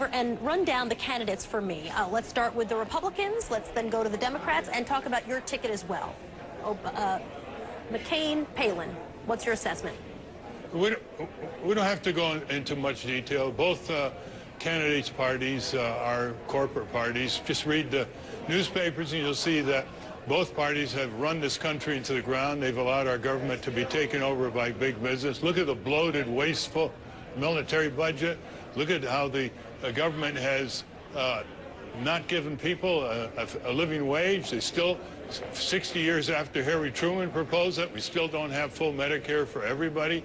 And run down the candidates for me. Let's start with the Republicans. Let's then go to the Democrats and talk about your ticket as well. McCain, Palin, what's your assessment? We don't have to go into much detail. Both candidates' parties are corporate parties. Just read the newspapers and you'll see that both parties have run this country into the ground. They've allowed our government to be taken over by big business. Look at the bloated, wasteful military budget. Look at how the government has not given people a living wage. They still, 60 years after Harry Truman proposed it, we still don't have full Medicare for everybody.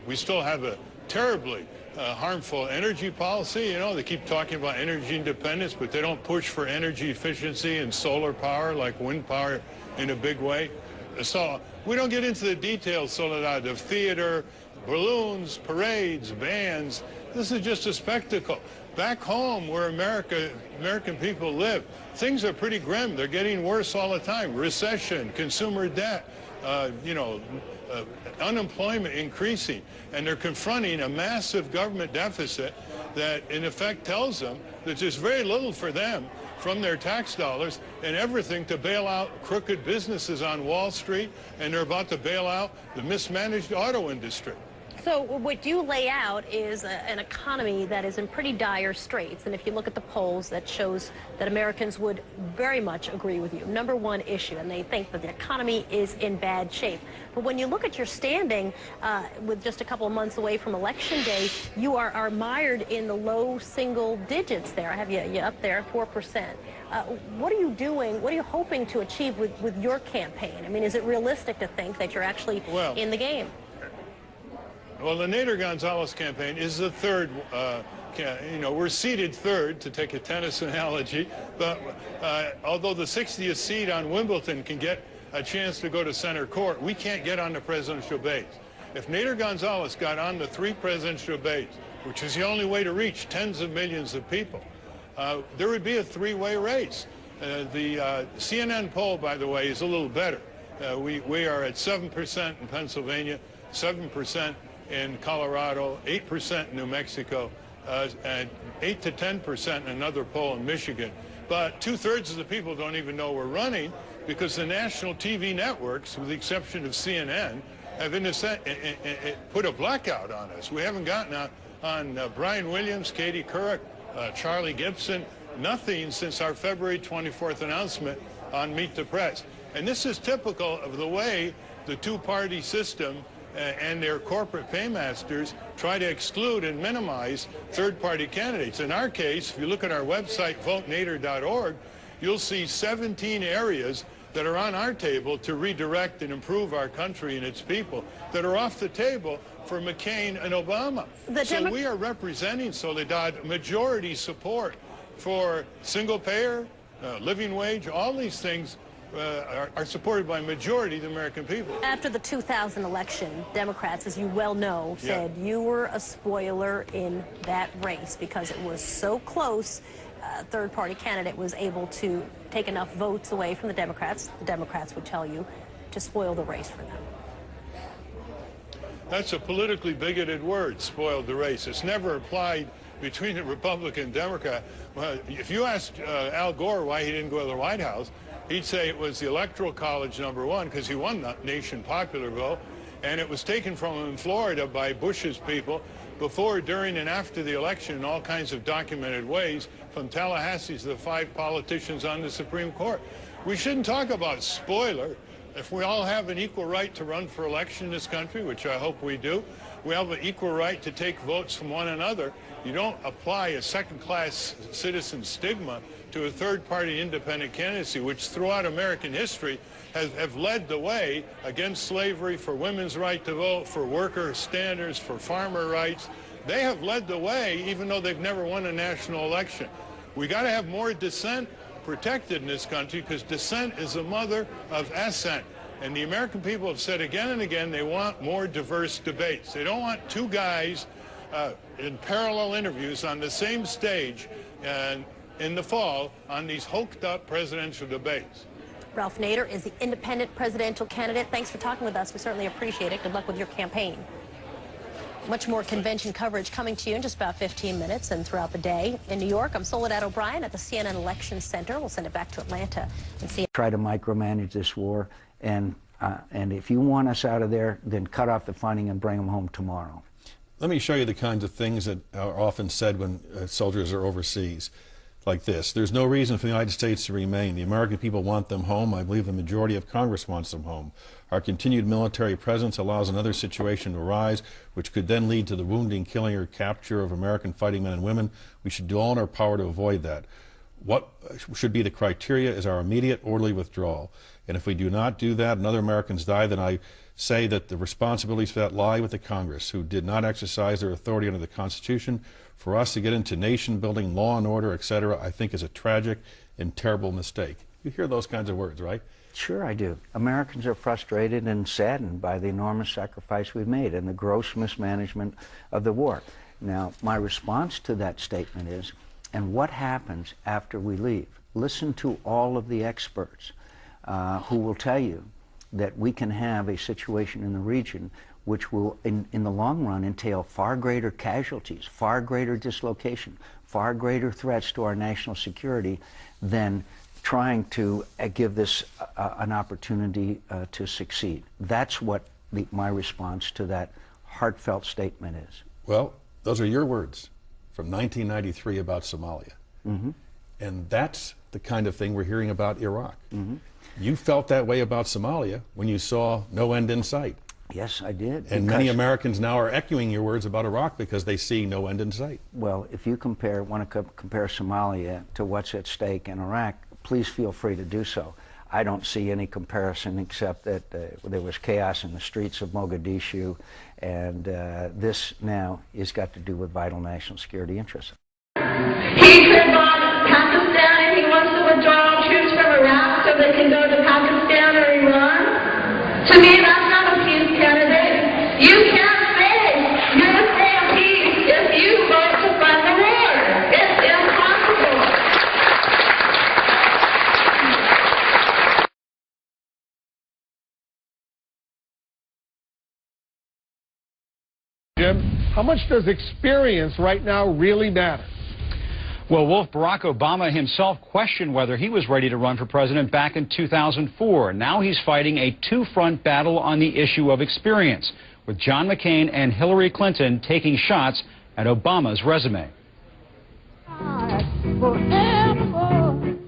We still have a terribly harmful energy policy. You know, they keep talking about energy independence, but they don't push for energy efficiency and solar power like wind power in a big way. So we don't get into the details, Soledad, of theater, balloons, parades, bands. This is just a spectacle. Back home where American people live, things are pretty grim. They're getting worse all the time. Recession, consumer debt, unemployment increasing. And they're confronting a massive government deficit that in effect tells them that there's very little for them from their tax dollars and everything to bail out crooked businesses on Wall Street, and they're about to bail out the mismanaged auto industry. So what you lay out is an economy that is in pretty dire straits. And if you look at the polls, that shows that Americans would very much agree with you. Number one issue, and they think that the economy is in bad shape. But when you look at your standing, with just a couple of months away from Election Day, you are mired in the low single digits there. I have you up there, 4%. What are you doing, what are you hoping to achieve with your campaign? I mean, is it realistic to think that you're actually in the game? Well, the Nader Gonzalez campaign is the third, we're seeded third, to take a tennis analogy, but although the 60th seed on Wimbledon can get a chance to go to center court, we can't get on the presidential debates. If Nader Gonzalez got on the 3 presidential debates, which is the only way to reach tens of millions of people, there would be a 3-way race. The CNN poll, by the way, is a little better. We are at 7% in Pennsylvania, 7% in Colorado, 8% in New Mexico, and 8 to 10% in another poll in Michigan. But 2/3 of the people don't even know we're running because the national TV networks, with the exception of CNN, have in a sense put a blackout on us. We haven't gotten on Brian Williams, Katie Couric, Charlie Gibson, nothing since our February 24th announcement on Meet the Press. And this is typical of the way the two-party system and their corporate paymasters try to exclude and minimize third-party candidates. In our case, if you look at our website, votenader.org, you'll see 17 areas that are on our table to redirect and improve our country and its people that are off the table for McCain and Obama. So we are representing, Soledad, majority support for single-payer, living wage, all these things are supported by a majority of the American people. After the 2000 election, Democrats, as you well know, said you were a spoiler in that race because it was so close. A third-party candidate was able to take enough votes away from the Democrats would tell you, to spoil the race for them. That's a politically bigoted word, spoiled the race. It's never applied between a Republican and Democrat. Well, if you asked Al Gore why he didn't go to the White House, he'd say it was the Electoral College, number one, because he won the nation popular vote, and it was taken from him in Florida by Bush's people before, during, and after the election in all kinds of documented ways, from Tallahassee to the 5 politicians on the Supreme Court. We shouldn't talk about spoiler. If we all have an equal right to run for election in this country, which I hope we do, we have an equal right to take votes from one another. You don't apply a second-class citizen stigma to a third-party independent candidacy, which throughout American history have led the way against slavery, for women's right to vote, for worker standards, for farmer rights. They have led the way, even though they've never won a national election. We got to have more dissent protected in this country, because dissent is the mother of assent. And the American people have said again and again they want more diverse debates. They don't want two guys in parallel interviews on the same stage in the fall on these hoked-up presidential debates. Ralph Nader is the independent presidential candidate. Thanks for talking with us. We certainly appreciate it. Good luck with your campaign. Much more convention coverage coming to you in just about 15 minutes and throughout the day. In New York, I'm Soledad O'Brien at the CNN Election Center. We'll send it back to Atlanta and see. Try to micromanage this war, and if you want us out of there, then cut off the funding and bring them home tomorrow. Let me show you the kinds of things that are often said when soldiers are overseas, like this. There's no reason for the United States to remain. The American people want them home. I believe the majority of Congress wants them home. Our continued military presence allows another situation to arise, which could then lead to the wounding, killing, or capture of American fighting men and women. We should do all in our power to avoid that. What should be the criteria is our immediate orderly withdrawal. And if we do not do that and other Americans die, then I say that the responsibilities for that lie with the Congress, who did not exercise their authority under the Constitution. For us to get into nation building, law and order, etc., I think is a tragic and terrible mistake. You hear those kinds of words, right? Sure I do. Americans are frustrated and saddened by the enormous sacrifice we've made and the gross mismanagement of the war. Now, my response to that statement is, and what happens after we leave? Listen to all of the experts who will tell you that we can have a situation in the region which will, in the long run, entail far greater casualties, far greater dislocation, far greater threats to our national security than trying to give this an opportunity to succeed. That's what my response to that heartfelt statement is. Well, those are your words from 1993 about Somalia. Mm-hmm. And that's the kind of thing we're hearing about Iraq. Mm-hmm. You felt that way about Somalia when you saw no end in sight. Yes, I did. And many Americans now are echoing your words about Iraq because they see no end in sight. Well, if you want to compare Somalia to what's at stake in Iraq, please feel free to do so. I don't see any comparison except that there was chaos in the streets of Mogadishu, and this now has got to do with vital national security interests. He could bomb Pakistan if he wants to withdraw troops from Iraq so they can go to Pakistan or Iran. To me, that's not a peace candidate. You can't say you're going to stay in peace if you vote to fund the war. It's impossible. Jim, how much does experience right now really matter? Well, Wolf, Barack Obama himself questioned whether he was ready to run for president back in 2004. Now he's fighting a two-front battle on the issue of experience, with John McCain and Hillary Clinton taking shots at Obama's resume.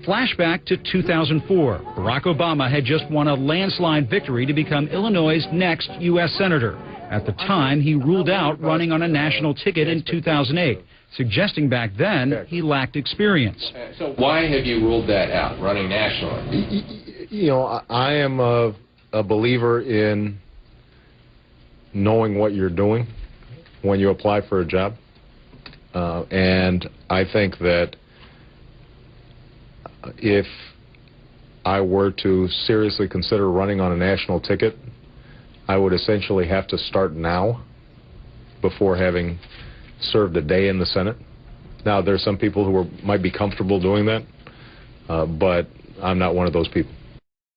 Flashback to 2004. Barack Obama had just won a landslide victory to become Illinois' next U.S. Senator. At the time, he ruled out running on a national ticket in 2008, suggesting back then he lacked experience. So why have you ruled that out, running nationally? You know, I am a believer in knowing what you're doing when you apply for a job. And I think that if I were to seriously consider running on a national ticket, I would essentially have to start now before having served a day in the Senate. Now, there's some people who might be comfortable doing that, but I'm not one of those people.